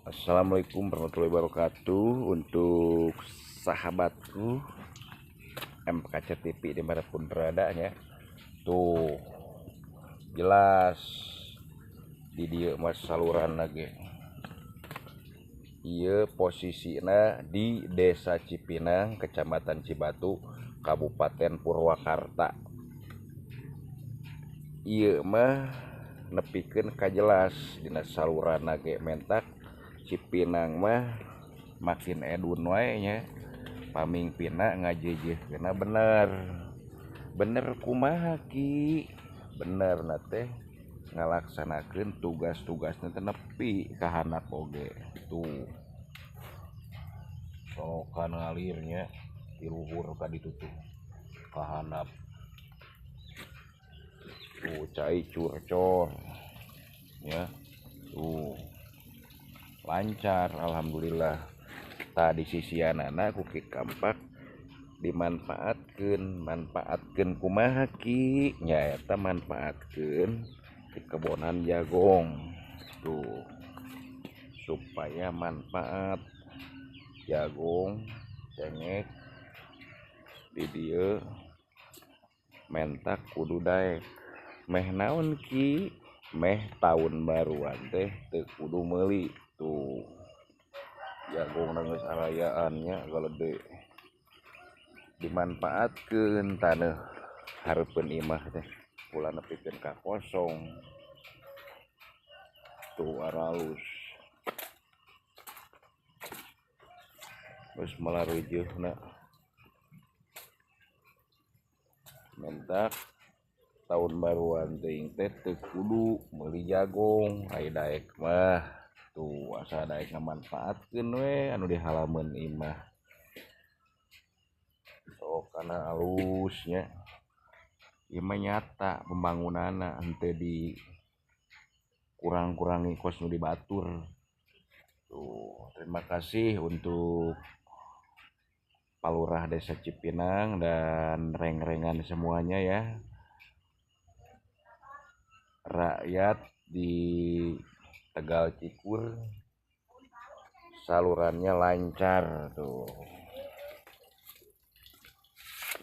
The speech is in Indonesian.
Assalamualaikum warahmatullahi wabarakatuh. Untuk sahabatku MKC TV dimanapun berada ya, tuh jelas di dia mas saluran lagi. Iya posisinya di Desa Cipinang, Kecamatan Cibatu, Kabupaten Purwakarta. Iya mah nepikeun ka jelas dina saluran lagi mentak Cipinang mah makin edun wae nya pamingpina ngajejehkeuna bener kumaha ki bener na teh ngalaksanakeun tugas-tugasna teh nepi ka handap oge tuh sorokan ngalirnya di luhur ka ditu tuh ka handap tuh cai curcor ya tuh lancar alhamdulillah. Tadi sisianana kuki kampak manfaatkeun kumaha ki nyaeta manfaatkeun di kebonan jagong tuh supaya manfaat jagung cengek di dieu mentak kudu daek meh naon ki meh tahun baruan teh teu kudu meuli tuh jagung geus arayaannya galede dimanfaatkeun taneuh hareupeun imah teh kula nepikeun ka kosong tuh aralus geus malarejeuna mentak tahun baruan teuing teh teu kudu meuli jagung ai daek mah tuh asa daek ngamanfaatkeun we anu di halaman imah sok kana alusnya ieu mah nyata pembangunanna henteu di kurang-kurangi kos nu dibatur tuh. Terima kasih untuk Palurah Desa Cipinang dan reng-rengan semuanya ya, rakyat di Tegal Cikur salurannya lancar tuh.